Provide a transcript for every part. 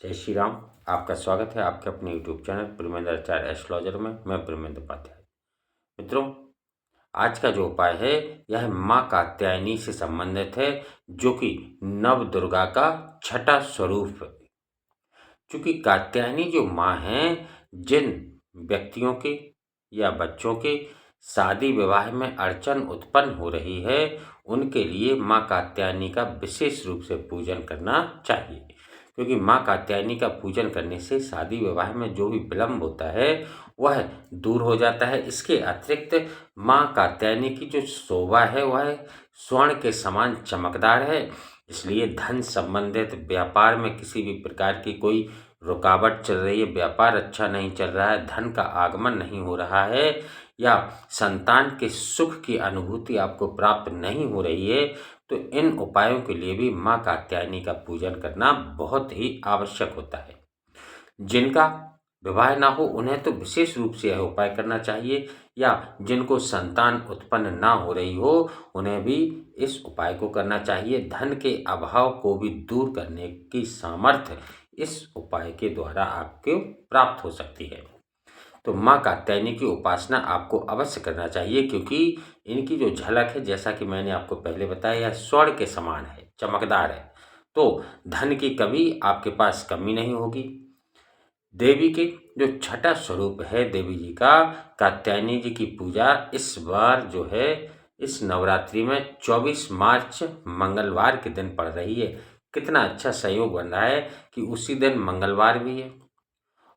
जय श्री राम। आपका स्वागत है आपके अपने यूट्यूब चैनल प्रेमेंद्र आचार्य एस्ट्रोलॉजर में। मैं प्रेमेंद्र उपाध्याय। मित्रों, आज का जो उपाय है यह माँ कात्यायनी से संबंधित है, जो कि नव दुर्गा का छठा स्वरूप है। क्योंकि कात्यायनी जो माँ हैं, जिन व्यक्तियों के या बच्चों के शादी विवाह में अड़चन उत्पन्न हो रही है, उनके लिए माँ कात्यायनी का विशेष रूप से पूजन करना चाहिए। क्योंकि माँ कात्यायनी का पूजन करने से शादी विवाह में जो भी विलम्ब होता है वह दूर हो जाता है। इसके अतिरिक्त माँ कात्यायनी की जो शोभा है वह स्वर्ण के समान चमकदार है। इसलिए धन संबंधित व्यापार में किसी भी प्रकार की कोई रुकावट चल रही है, व्यापार अच्छा नहीं चल रहा है, धन का आगमन नहीं हो रहा है, या संतान के सुख की अनुभूति आपको प्राप्त नहीं हो रही है, तो इन उपायों के लिए भी माँ कात्यायनी का पूजन करना बहुत ही आवश्यक होता है। जिनका विवाह ना हो उन्हें तो विशेष रूप से यह उपाय करना चाहिए, या जिनको संतान उत्पन्न ना हो रही हो उन्हें भी इस उपाय को करना चाहिए। धन के अभाव को भी दूर करने की सामर्थ्य इस उपाय के द्वारा आपको प्राप्त हो सकती है। तो माँ कात्यायनी की उपासना आपको अवश्य करना चाहिए, क्योंकि इनकी जो झलक है, जैसा कि मैंने आपको पहले बताया, यह स्वर्ण के समान है, चमकदार है। तो धन की कभी आपके पास कमी नहीं होगी। देवी के जो छठा स्वरूप है देवी जी का, कात्यायनी जी की पूजा इस बार जो है इस नवरात्रि में 24 मार्च मंगलवार के दिन पड़ रही है। कितना अच्छा संयोग बन रहा है कि उसी दिन मंगलवार भी है।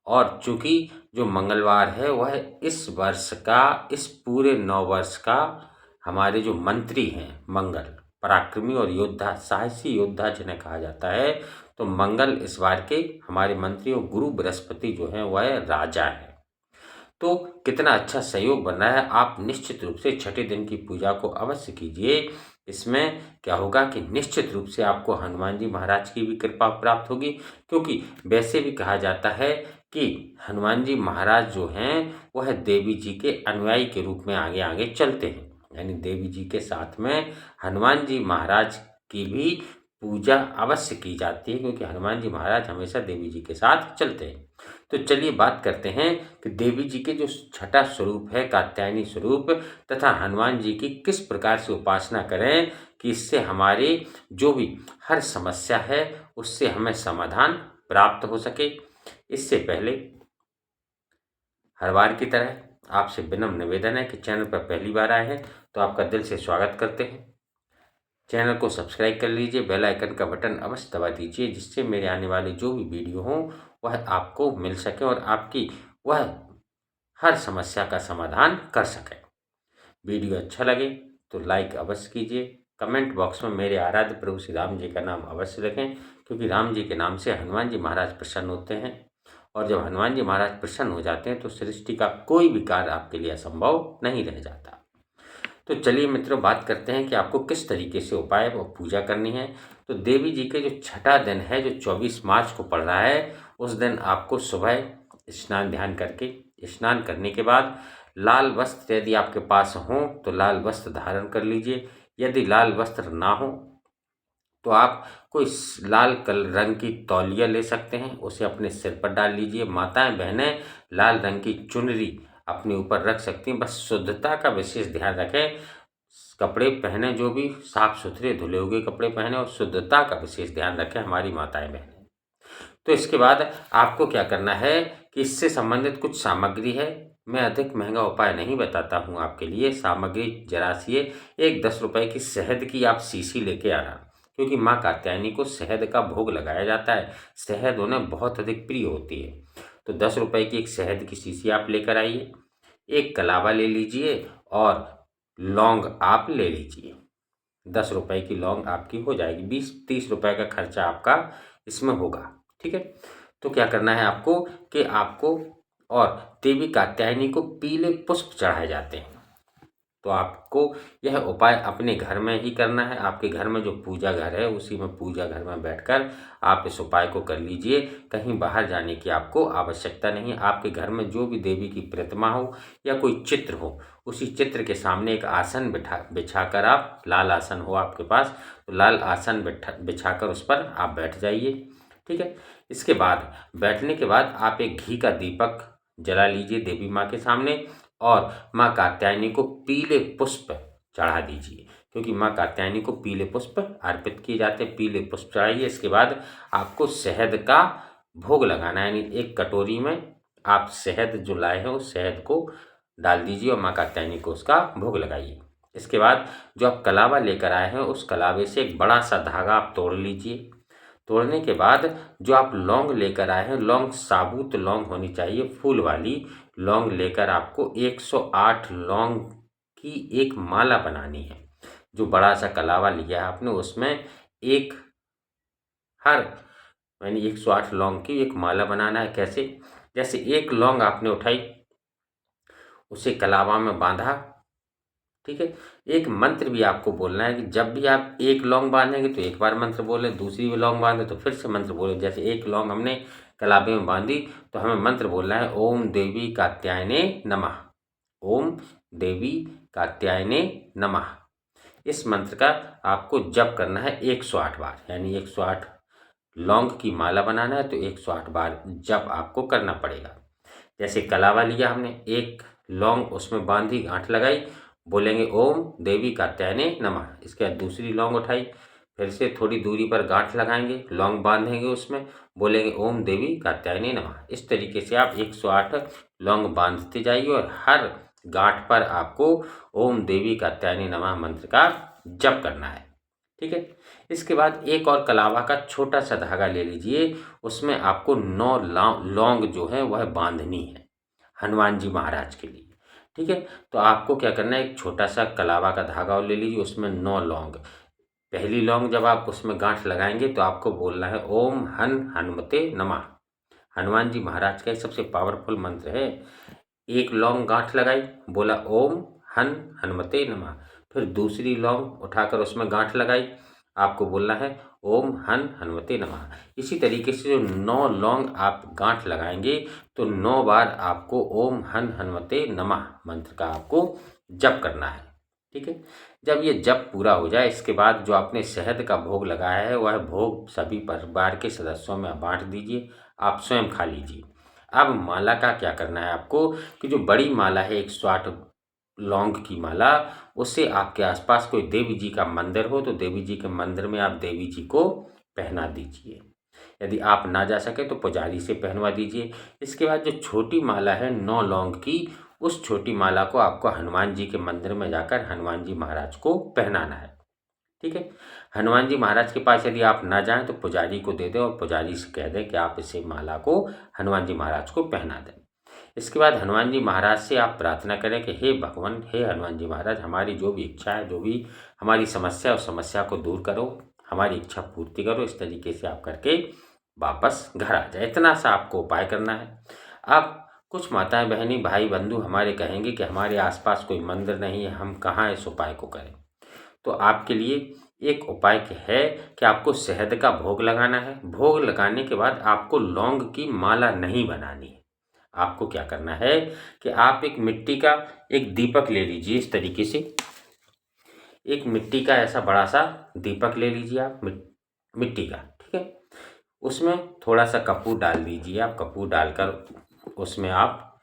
और चूंकि जो मंगलवार है वह इस वर्ष का, इस पूरे 9 वर्ष का हमारे जो मंत्री हैं मंगल, पराक्रमी और योद्धा, साहसी योद्धा जिन्हें कहा जाता है, तो मंगल इस बार के हमारे मंत्री और गुरु बृहस्पति जो हैं वह राजा है। तो कितना अच्छा सहयोग बन रहा है। आप निश्चित रूप से छठे दिन की पूजा को अवश्य कीजिए। इसमें क्या होगा कि निश्चित रूप से आपको हनुमान जी महाराज की भी कृपा प्राप्त होगी, क्योंकि वैसे भी कहा जाता है कि हनुमान जी महाराज जो हैं वह देवी जी के अनुयायी के रूप में आगे आगे चलते हैं। यानी देवी जी के साथ में हनुमान जी महाराज की भी पूजा अवश्य की जाती है, क्योंकि हनुमान जी महाराज हमेशा देवी जी के साथ चलते हैं। तो चलिए बात करते हैं कि देवी जी के जो छठा स्वरूप है कात्यायनी स्वरूप, तथा हनुमान जी की किस प्रकार से उपासना करें कि इससे हमारे जो भी हर समस्या है उससे हमें समाधान प्राप्त हो सके। इससे पहले हर बार की तरह आपसे विनम्र निवेदन है कि चैनल पर पहली बार आए हैं तो आपका दिल से स्वागत करते हैं। चैनल को सब्सक्राइब कर लीजिए, बेल आइकन का बटन अवश्य दबा दीजिए, जिससे मेरे आने वाले जो भी वीडियो हों वह आपको मिल सके और आपकी वह हर समस्या का समाधान कर सके। वीडियो अच्छा लगे तो लाइक अवश्य कीजिए। कमेंट बॉक्स में मेरे आराध्य प्रभु श्री राम जी का नाम अवश्य रखें, क्योंकि राम जी के नाम से हनुमान जी महाराज प्रसन्न होते हैं, और जब हनुमान जी महाराज प्रसन्न हो जाते हैं तो सृष्टि का कोई भी कार्य आपके लिए असंभव नहीं रह जाता। तो चलिए मित्रों, बात करते हैं कि आपको किस तरीके से उपाय व पूजा करनी है। तो देवी जी के जो छठा दिन है, जो 24 मार्च को पड़ रहा है, उस दिन आपको सुबह स्नान ध्यान करके, स्नान करने के बाद लाल वस्त्र यदि आपके पास हों तो लाल वस्त्र धारण कर लीजिए। यदि लाल वस्त्र ना हो तो आप कोई लाल कलर रंग की तौलिया ले सकते हैं, उसे अपने सिर पर डाल लीजिए। माताएं बहनें लाल रंग की चुनरी अपने ऊपर रख सकती हैं। बस शुद्धता का विशेष ध्यान रखें। कपड़े पहने जो भी साफ सुथरे धुले हुए कपड़े पहने, और शुद्धता का विशेष ध्यान रखें हमारी माताएं बहनें। तो इसके बाद आपको क्या करना है कि इससे संबंधित कुछ सामग्री है। मैं अधिक महंगा उपाय नहीं बताता हूँ आपके लिए। सामग्री जरा सी है, एक 10 रुपए की शहद की आप शीशी लेके आना, क्योंकि माँ कात्यायनी को शहद का भोग लगाया जाता है। शहद उन्हें बहुत अधिक प्रिय होती है। तो 10 रुपए की एक शहद की शीशी आप लेकर आइए। एक कलावा ले लीजिए और लौंग आप ले लीजिए। 10 रुपए की लौंग आपकी हो जाएगी। 20-30 रुपए का खर्चा आपका इसमें होगा। ठीक है। तो क्या करना है आपको कि आपको और देवी कात्यायनी को पीले पुष्प चढ़ाए जाते हैं। तो आपको यह उपाय अपने घर में ही करना है। आपके घर में जो पूजा घर है उसी में पूजा घर में बैठकर आप इस उपाय को कर लीजिए। कहीं बाहर जाने की आपको आवश्यकता नहीं है। आपके घर में जो भी देवी की प्रतिमा हो या कोई चित्र हो, उसी चित्र के सामने एक आसन बिछाकर, आप लाल आसन हो आपके पास तो लाल आसन बिछाकर उस पर आप बैठ जाइए। ठीक है। इसके बाद बैठने के बाद आप एक घी का दीपक जला लीजिए देवी माँ के सामने और माँ कात्यायनी को पीले पुष्प चढ़ा दीजिए, क्योंकि माँ कात्यायनी को पीले पुष्प अर्पित किए जाते हैं। पीले पुष्प चढ़ाइए। इसके बाद आपको शहद का भोग लगाना है, यानी एक कटोरी में आप शहद जो लाए हैं उस शहद को डाल दीजिए और माँ कात्यायनी को उसका भोग लगाइए। इसके बाद जो आप कलावा लेकर आए हैं उस कलावे से एक बड़ा सा धागा आप तोड़ लीजिए। तोड़ने के बाद जो आप लौंग लेकर आए हैं, लौंग साबुत लौंग होनी चाहिए, फूल वाली लौंग लेकर आपको 108 लौंग की एक माला बनानी है। जो बड़ा सा कलावा लिया है आपने उसमें एक हर यानी 108 लौंग की एक माला बनाना है। कैसे? जैसे एक लौंग आपने उठाई, उसे कलावा में बांधा, ठीक है। एक मंत्र भी आपको बोलना है कि जब भी आप एक लौंग बांधेंगे तो एक बार मंत्र बोले, दूसरी भी लौंग बांधे तो फिर से मंत्र बोले। जैसे एक लौंग हमने कलावे में बांधी तो हमें मंत्र बोलना है ओम देवी कात्यायने नमः, ओम देवी कात्यायने नमः। इस मंत्र का आपको जप करना है 108 बार, यानी 108 लौंग की माला बनाना है तो 108 बार जप आपको करना पड़ेगा। जैसे कलावा लिया हमने, एक लौंग उसमें बांधी, गांठ लगाई, बोलेंगे ओम देवी कात्यायने नमः। इसके बाद दूसरी लौंग उठाई, फिर से थोड़ी दूरी पर गांठ लगाएंगे, लौंग बांधेंगे, उसमें बोलेंगे ओम देवी कात्यायने नमः। इस तरीके से आप 108 लौंग बांधते जाइए और हर गांठ पर आपको ओम देवी कात्यायने नमः मंत्र का जप करना है, ठीक है। इसके बाद एक और कलावा का छोटा सा धागा ले लीजिए, उसमें आपको 9 लौंग जो है वह बांधनी है हनुमान जी महाराज के लिए, ठीक है। तो आपको क्या करना है, एक छोटा सा कलावा का धागा ले लीजिए, उसमें 9 लौंग। पहली लौंग जब आप उसमें गांठ लगाएंगे तो आपको बोलना है ओम हनुमते नमः। हनुमान जी महाराज का सबसे पावरफुल मंत्र है। एक लौंग गांठ लगाई, बोला ओम हनुमते नमः। फिर दूसरी लौंग उठाकर उसमें गांठ लगाई, आपको बोलना है ओम हनुमते नमः। इसी तरीके से जो 9 लौंग आप गांठ लगाएंगे तो 9 बार आपको ओम हनुमते नमः मंत्र का आपको जप करना है, ठीक है। जब ये जप पूरा हो जाए इसके बाद जो आपने शहद का भोग लगाया है वह भोग सभी परिवार के सदस्यों में बांट दीजिए, आप स्वयं खा लीजिए। अब माला का क्या करना है आपको, कि जो बड़ी माला है 108 लौंग की माला, उससे आपके आसपास कोई देवी जी का मंदिर हो तो देवी जी के मंदिर में आप देवी जी को पहना दीजिए। यदि आप ना जा सके तो पुजारी से पहनवा दीजिए। इसके बाद जो छोटी माला है 9 लौंग की, उस छोटी माला को आपको हनुमान जी के मंदिर में जाकर हनुमान जी महाराज को पहनाना है, ठीक है। हनुमान जी महाराज के पास यदि आप ना जाएं तो पुजारी को दे दें और पुजारी से कह दें कि आप इसे माला को हनुमान जी महाराज को पहना दें। इसके बाद हनुमान जी महाराज से आप प्रार्थना करें कि हे भगवान, हे हनुमान जी महाराज, हमारी जो भी इच्छा है, जो भी हमारी समस्या है उस समस्या को दूर करो, हमारी इच्छा पूर्ति करो। इस तरीके से आप करके वापस घर आ जाए। इतना सा आपको उपाय करना है। अब कुछ माताएं बहनी भाई बंधु हमारे कहेंगे कि हमारे आसपास कोई मंदिर नहीं है, हम कहाँ इस उपाय को करें। तो आपके लिए एक उपाय है कि आपको शहद का भोग लगाना है। भोग लगाने के बाद आपको लौंग की माला नहीं बनानी है। आपको क्या करना है कि आप एक मिट्टी का एक दीपक ले लीजिए। इस तरीके से एक मिट्टी का ऐसा बड़ा सा दीपक ले लीजिए आप, मिट्टी का, ठीक है। उसमें थोड़ा सा कपूर डाल दीजिए आप। कपूर डालकर उसमें आप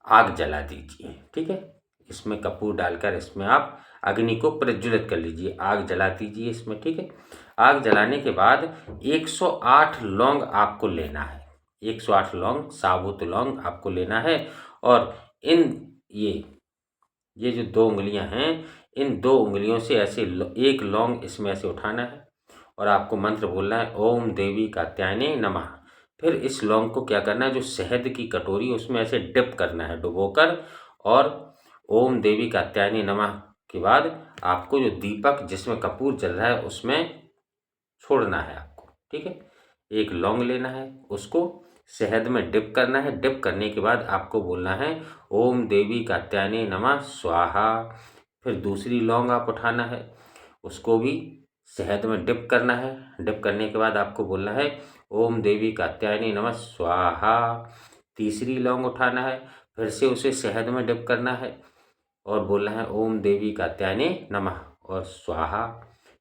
आग जला दीजिए, ठीक है। इसमें कपूर डालकर इसमें आप अग्नि को प्रज्वलित कर लीजिए, आग जला दीजिए इसमें, ठीक है। आग जलाने के बाद 108 लौंग आपको लेना है। 108 लौंग, साबुत लौंग आपको लेना है और इन ये जो 2 उंगलियां हैं, इन 2 उंगलियों से ऐसे एक लौंग इसमें ऐसे उठाना है और आपको मंत्र बोलना है ओम देवी कात्यायने नमः। फिर इस लौंग को क्या करना है, जो शहद की कटोरी उसमें ऐसे डिप करना है डुबोकर, और ओम देवी कात्यायने नमः के बाद आपको जो दीपक जिसमें कपूर जल रहा है उसमें छोड़ना है आपको, ठीक है। एक लौंग लेना है, उसको शहद में डिप करना है। डिप करने के बाद आपको बोलना है ओम देवी कात्यायने नमः स्वाहा। फिर दूसरी लौंग आप उठाना है, उसको भी शहद में डिप करना है। डिप करने के बाद आपको बोलना है ओम देवी कात्यायने नमः स्वाहा। तीसरी लौंग उठाना है, फिर से उसे शहद में डिप करना है और बोलना है ओम देवी कात्यायने नमः और स्वाहा।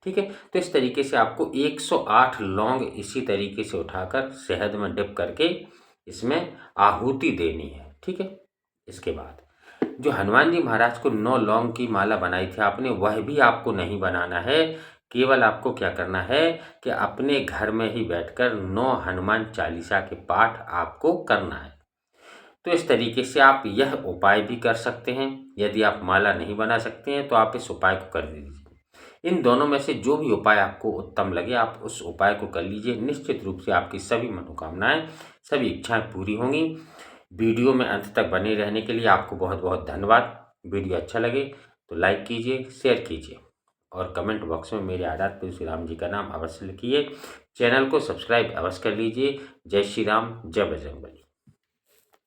ठीक है। तो इस तरीके से आपको 108 लौंग इसी तरीके से उठाकर शहद में डिप करके इसमें आहुति देनी है, ठीक है। इसके बाद जो हनुमान जी महाराज को 9 लौंग की माला बनाई थी आपने, वह भी आपको नहीं बनाना है। केवल आपको क्या करना है कि अपने घर में ही बैठकर 9 हनुमान चालीसा के पाठ आपको करना है। तो इस तरीके से आप यह उपाय भी कर सकते हैं। यदि आप माला नहीं बना सकते हैं तो आप इस उपाय को कर दीजिए। इन दोनों में से जो भी उपाय आपको उत्तम लगे आप उस उपाय को कर लीजिए। निश्चित रूप से आपकी सभी मनोकामनाएं, सभी इच्छाएं पूरी होंगी। वीडियो में अंत तक बने रहने के लिए आपको बहुत बहुत धन्यवाद। वीडियो अच्छा लगे तो लाइक कीजिए, शेयर कीजिए और कमेंट बॉक्स में मेरे आराध्य प्रभु श्री राम जी का नाम अवश्य लिखिए। चैनल को सब्सक्राइब अवश्य कर लीजिए। जय श्री राम, जय बजरंगबली।